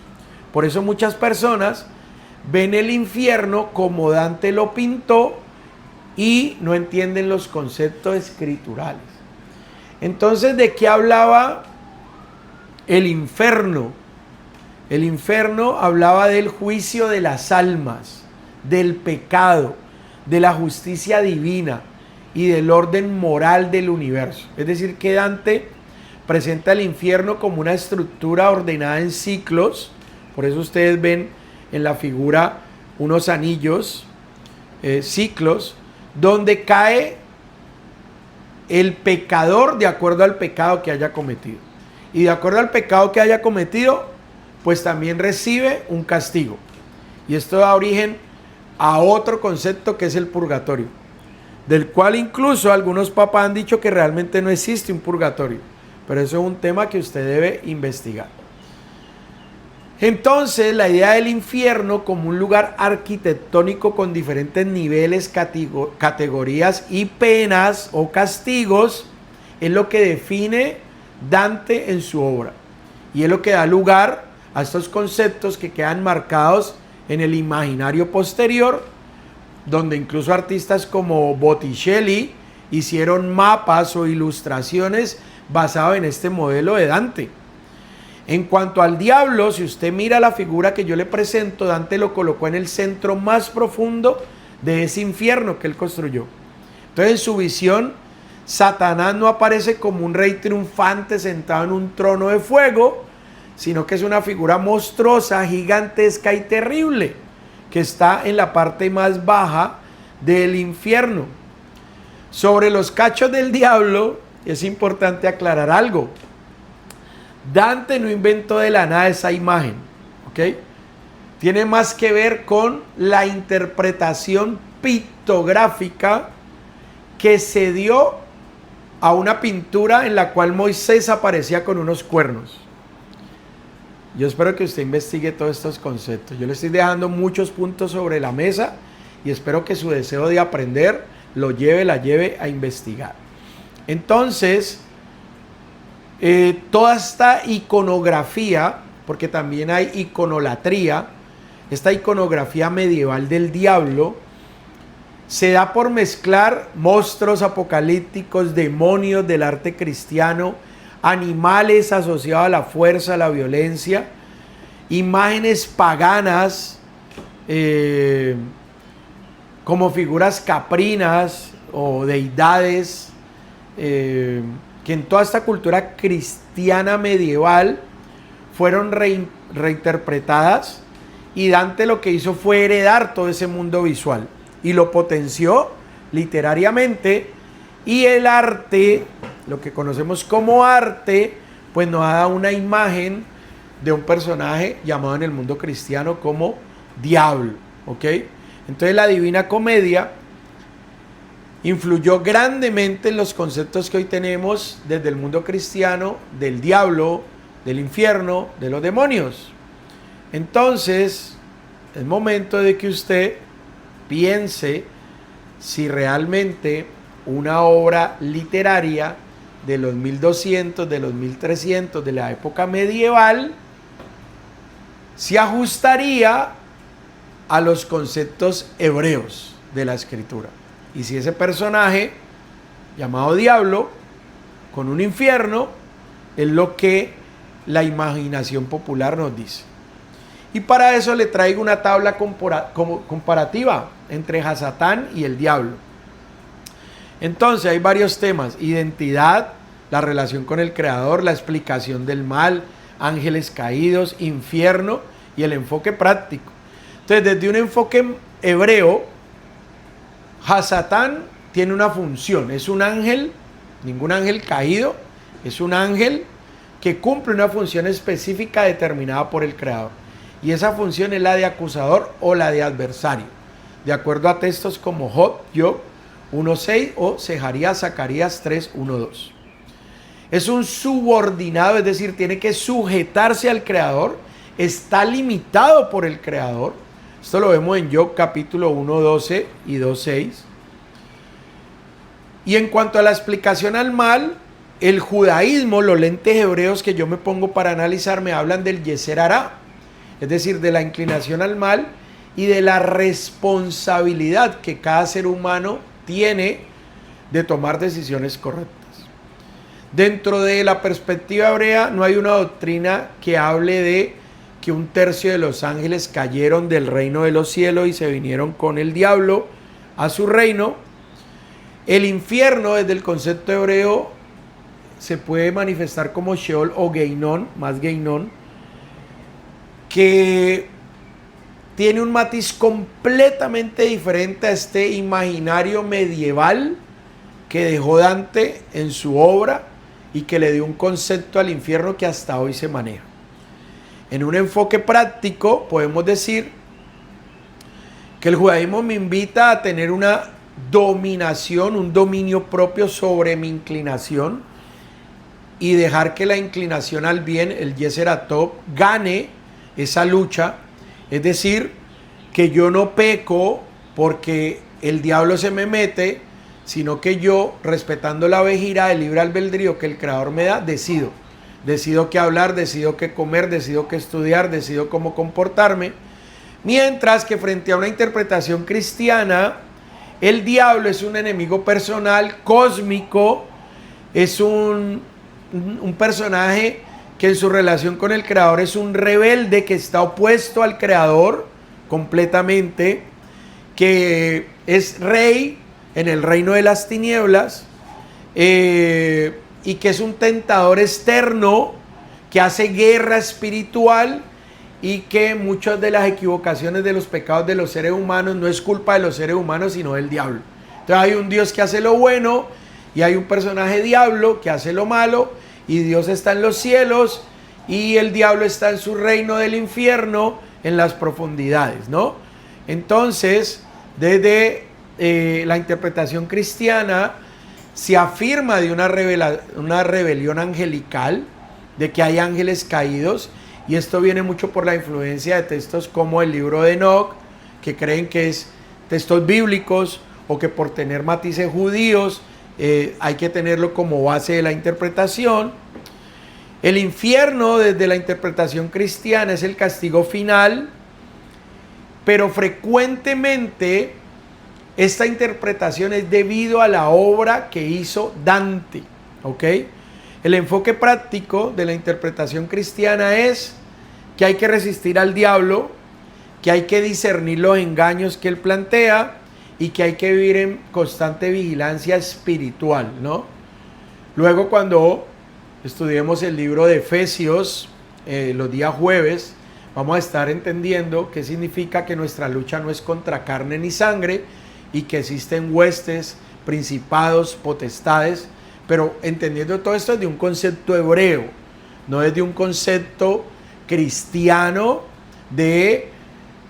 Por eso muchas personas ven el infierno como Dante lo pintó y no entienden los conceptos escriturales. Entonces, ¿de qué hablaba el infierno? El infierno hablaba del juicio de las almas, del pecado, de la justicia divina y del orden moral del universo. Es decir, que Dante presenta el infierno como una estructura ordenada en ciclos. Por eso ustedes ven en la figura unos anillos, ciclos, donde cae el pecador de acuerdo al pecado que haya cometido. Y de acuerdo al pecado que haya cometido, pues también recibe un castigo. Y esto da origen a otro concepto que es el purgatorio, del cual incluso algunos papas han dicho que realmente no existe un purgatorio, pero eso es un tema que usted debe investigar. Entonces, la idea del infierno como un lugar arquitectónico con diferentes niveles, categorías y penas o castigos es lo que define Dante en su obra y es lo que da lugar a estos conceptos que quedan marcados en el imaginario posterior, donde incluso artistas como Botticelli hicieron mapas o ilustraciones basados en este modelo de Dante. En cuanto al diablo, si usted mira la figura que yo le presento, Dante lo colocó en el centro más profundo de ese infierno que él construyó. Entonces, en su visión, Satanás no aparece como un rey triunfante sentado en un trono de fuego, sino que es una figura monstruosa, gigantesca y terrible, que está en la parte más baja del infierno. Sobre los cachos del diablo, es importante aclarar algo. Dante no inventó de la nada esa imagen, ¿ok? Tiene más que ver con la interpretación pictográfica que se dio a una pintura en la cual Moisés aparecía con unos cuernos. Yo espero que usted investigue todos estos conceptos. Yo le estoy dejando muchos puntos sobre la mesa y espero que su deseo de aprender la lleve a investigar. Entonces, toda esta iconografía, porque también hay iconolatría, esta iconografía medieval del diablo, se da por mezclar monstruos apocalípticos, demonios del arte cristiano, animales asociados a la fuerza, a la violencia, imágenes paganas, como figuras caprinas o deidades, que en toda esta cultura cristiana medieval fueron reinterpretadas y Dante lo que hizo fue heredar todo ese mundo visual y lo potenció literariamente, y el arte, lo que conocemos como arte, pues nos da una imagen de un personaje llamado en el mundo cristiano como diablo, ¿ok? Entonces la Divina Comedia influyó grandemente en los conceptos que hoy tenemos desde el mundo cristiano del diablo, del infierno, de los demonios. Entonces, es momento de que usted piense si realmente una obra literaria de los 1200, de los 1300, de la época medieval, se ajustaría a los conceptos hebreos de la escritura. Y si ese personaje llamado diablo con un infierno es lo que la imaginación popular nos dice. Y para eso le traigo una tabla comparativa entre Hasatán y el diablo. Entonces hay varios temas: identidad, la relación con el creador, la explicación del mal, ángeles caídos, infierno y el enfoque práctico. Entonces, desde un enfoque hebreo, Hasatán tiene una función, es un ángel, ningún ángel caído, es un ángel que cumple una función específica determinada por el creador. Y esa función es la de acusador o la de adversario, de acuerdo a textos como Job 1.6 o Zacarías 3.1.2. Es un subordinado, es decir, tiene que sujetarse al creador, está limitado por el creador. Esto lo vemos en Job capítulo 1.12 y 2.6. Y en cuanto a la explicación al mal, el judaísmo, los lentes hebreos que yo me pongo para analizar, me hablan del Yeser Hará, es decir, de la inclinación al mal y de la responsabilidad que cada ser humano tiene de tomar decisiones correctas. Dentro de la perspectiva hebrea no hay una doctrina que hable de que un tercio de los ángeles cayeron del reino de los cielos y se vinieron con el diablo a su reino. El infierno, desde el concepto hebreo, se puede manifestar como Sheol o Geinón, más Geinón, que tiene un matiz completamente diferente a este imaginario medieval que dejó Dante en su obra y que le dio un concepto al infierno que hasta hoy se maneja. En un enfoque práctico podemos decir que el judaísmo me invita a tener una dominación, un dominio propio sobre mi inclinación y dejar que la inclinación al bien, el Yeser Hatov, gane esa lucha. Es decir, que yo no peco porque el diablo se me mete, sino que yo, respetando la vejira del libre albedrío que el creador me da, decido qué hablar, decido qué comer, decido qué estudiar, decido cómo comportarme. Mientras que frente a una interpretación cristiana, el diablo es un enemigo personal, cósmico, es un personaje que en su relación con el creador es un rebelde que está opuesto al creador completamente, que es rey en el reino de las tinieblas, y que es un tentador externo que hace guerra espiritual, y que muchas de las equivocaciones de los pecados de los seres humanos no es culpa de los seres humanos sino del diablo. Entonces hay un Dios que hace lo bueno y hay un personaje diablo que hace lo malo, y Dios está en los cielos y el diablo está en su reino del infierno en las profundidades, ¿no? Entonces, desde la interpretación cristiana se afirma de una rebelión angelical, de que hay ángeles caídos, y esto viene mucho por la influencia de textos como el libro de Enoch, que creen que es textos bíblicos, o que por tener matices judíos hay que tenerlo como base de la interpretación. El infierno, desde la interpretación cristiana, es el castigo final, pero frecuentemente esta interpretación es debido a la obra que hizo Dante, ¿ok? El enfoque práctico de la interpretación cristiana es que hay que resistir al diablo, que hay que discernir los engaños que él plantea y que hay que vivir en constante vigilancia espiritual, ¿no? Luego, cuando estudiemos el libro de Efesios los días jueves, vamos a estar entendiendo qué significa que nuestra lucha no es contra carne ni sangre y que existen huestes, principados, potestades, pero entendiendo todo esto desde un concepto hebreo, no desde un concepto cristiano de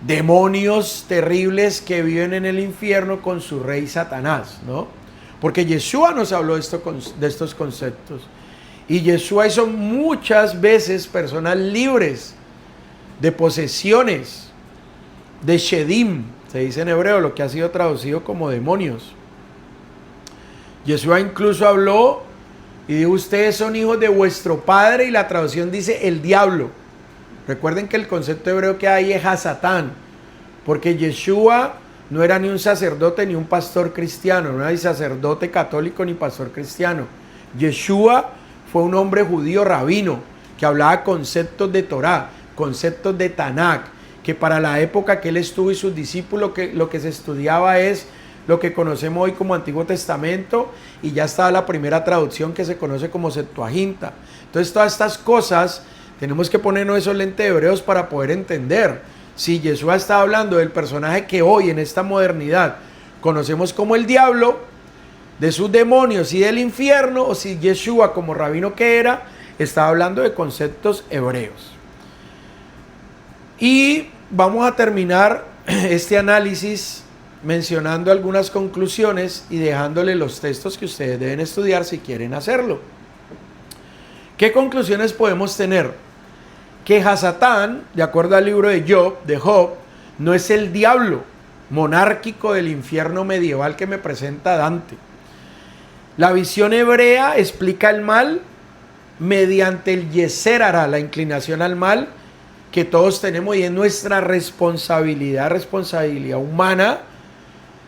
demonios terribles que viven en el infierno con su rey Satanás, ¿no? Porque Yeshua nos habló de estos conceptos. Y Yeshua hizo muchas veces personas libres de posesiones, de shedim, se dice en hebreo, lo que ha sido traducido como demonios. Yeshua incluso habló y dijo: ustedes son hijos de vuestro padre, y la traducción dice el diablo. Recuerden que el concepto hebreo que hay es Hasatán, porque Yeshua no era ni un sacerdote ni un pastor cristiano, no era ni sacerdote católico ni pastor cristiano. Yeshua fue un hombre judío rabino que hablaba conceptos de Torá, conceptos de Tanakh, que para la época que él estuvo y sus discípulos lo que se estudiaba es lo que conocemos hoy como Antiguo Testamento, y ya estaba la primera traducción que se conoce como Septuaginta. Entonces todas estas cosas tenemos que ponernos esos lentes hebreos para poder entender si Yeshua está hablando del personaje que hoy en esta modernidad conocemos como el diablo, de sus demonios y del infierno, o si Yeshua, como rabino que era, estaba hablando de conceptos hebreos. Y vamos a terminar este análisis mencionando algunas conclusiones y dejándole los textos que ustedes deben estudiar si quieren hacerlo. ¿Qué conclusiones podemos tener? Que Hasatán, de acuerdo al libro de Job, no es el diablo monárquico del infierno medieval que me presenta Dante. La visión hebrea explica el mal mediante el Yeser Hará, la inclinación al mal que todos tenemos, y es nuestra responsabilidad humana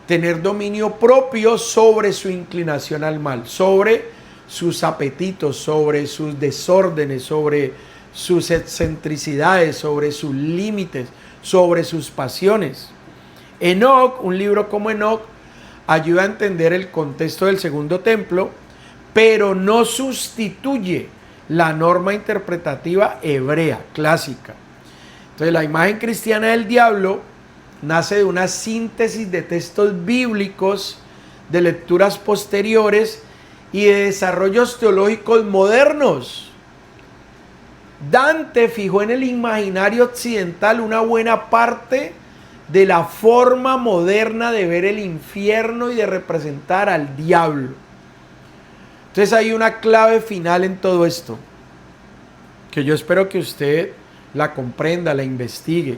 tener dominio propio sobre su inclinación al mal, sobre sus apetitos, sobre sus desórdenes, sobre sus excentricidades, sobre sus límites, sobre sus pasiones. Enoc, un libro como Enoc, ayuda a entender el contexto del segundo templo, pero no sustituye la norma interpretativa hebrea clásica. Entonces, la imagen cristiana del diablo nace de una síntesis de textos bíblicos, de lecturas posteriores y de desarrollos teológicos modernos. Dante fijó en el imaginario occidental una buena parte de la forma moderna de ver el infierno y de representar al diablo. Entonces hay una clave final en todo esto, que yo espero que usted la comprenda, la investigue.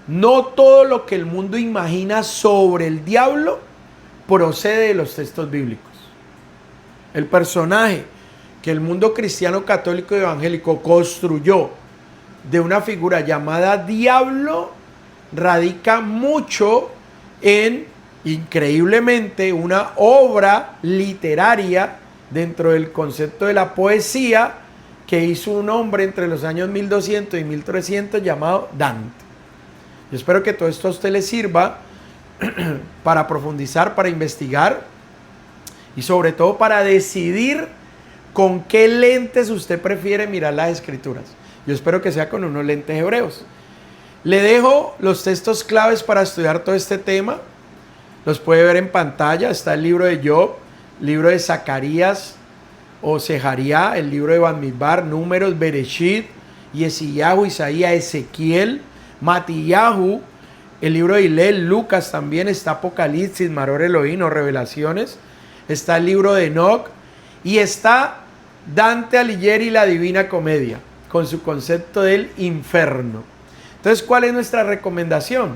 No todo lo que el mundo imagina sobre el diablo procede de los textos bíblicos. El personaje que el mundo cristiano, católico y evangélico construyó de una figura llamada diablo radica mucho en, increíblemente, una obra literaria dentro del concepto de la poesía que hizo un hombre entre los años 1200 y 1300 llamado Dante. Yo espero que todo esto a usted le sirva para profundizar, para investigar y sobre todo para decidir con qué lentes usted prefiere mirar las escrituras. Yo espero que sea con unos lentes hebreos. Le dejo los textos claves para estudiar todo este tema. Los puede ver en pantalla. Está el libro de Job, libro de Zacarías o Sejaría, el libro de Bamidbar, Números, Bereshit, Yesiyahu, Isaías, Ezequiel, Matillahu, el libro de Hilel, Lucas también, está Apocalipsis, Maror Elohim o Revelaciones, está el libro de Enoc y está Dante Alighieri y la Divina Comedia con su concepto del infierno. Entonces, ¿cuál es nuestra recomendación?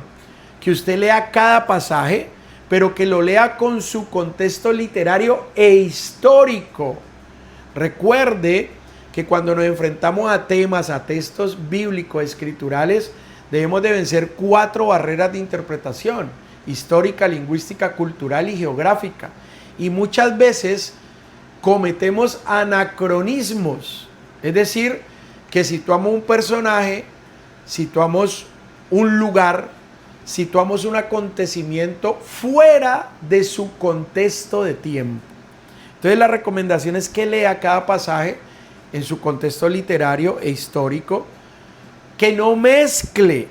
Que usted lea cada pasaje, pero que lo lea con su contexto literario e histórico. Recuerde que cuando nos enfrentamos a temas, a textos bíblicos, escriturales, debemos de vencer 4 barreras de interpretación: histórica, lingüística, cultural y geográfica. Y muchas veces cometemos anacronismos, es decir, que situamos un personaje, situamos un lugar, situamos un acontecimiento fuera de su contexto de tiempo. Entonces la recomendación es que lea cada pasaje en su contexto literario e histórico, que no mezcle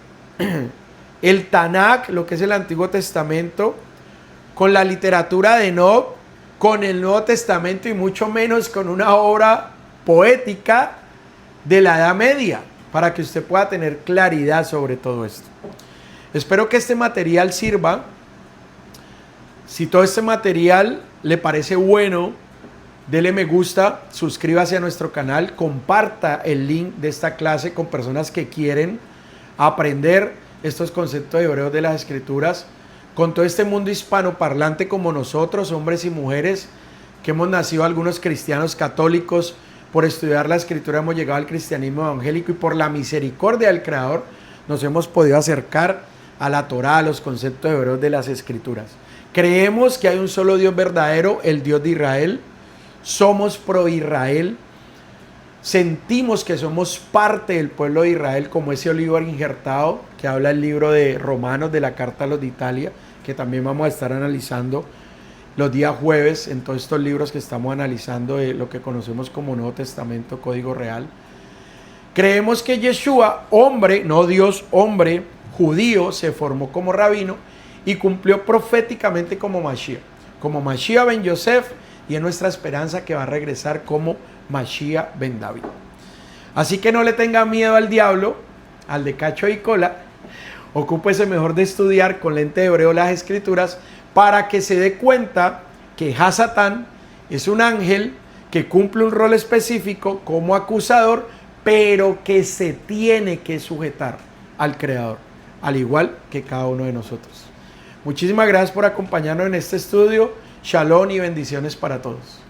el Tanakh, lo que es el Antiguo Testamento, con la literatura de Enoch, con el Nuevo Testamento y mucho menos con una obra poética de la Edad Media, para que usted pueda tener claridad sobre todo esto. Espero que este material sirva. Si todo este material le parece bueno, dele me gusta, suscríbase a nuestro canal, comparta el link de esta clase con personas que quieren aprender estos conceptos hebreos de las Escrituras, con todo este mundo hispanoparlante como nosotros, hombres y mujeres, que hemos nacido algunos cristianos católicos. Por estudiar la Escritura hemos llegado al cristianismo evangélico y por la misericordia del Creador nos hemos podido acercar a la Torá, a los conceptos hebreos de las Escrituras. Creemos que hay un solo Dios verdadero, el Dios de Israel. Somos pro Israel. Sentimos que somos parte del pueblo de Israel, como ese olivo injertado que habla el libro de Romanos, de la carta a los de Italia, que también vamos a estar analizando los días jueves en todos estos libros que estamos analizando de lo que conocemos como Nuevo Testamento, Código Real. Creemos que Yeshua, hombre, no Dios, hombre, judío, se formó como rabino y cumplió proféticamente como Mashiach ben Yosef, y es nuestra esperanza que va a regresar como Mashiach ben David. Así que no le tenga miedo al diablo, al de cacho y cola. Ocúpese mejor de estudiar con lente de hebreo las Escrituras para que se dé cuenta que Hasatán es un ángel que cumple un rol específico como acusador, pero que se tiene que sujetar al Creador, al igual que cada uno de nosotros. Muchísimas gracias por acompañarnos en este estudio. Shalom y bendiciones para todos.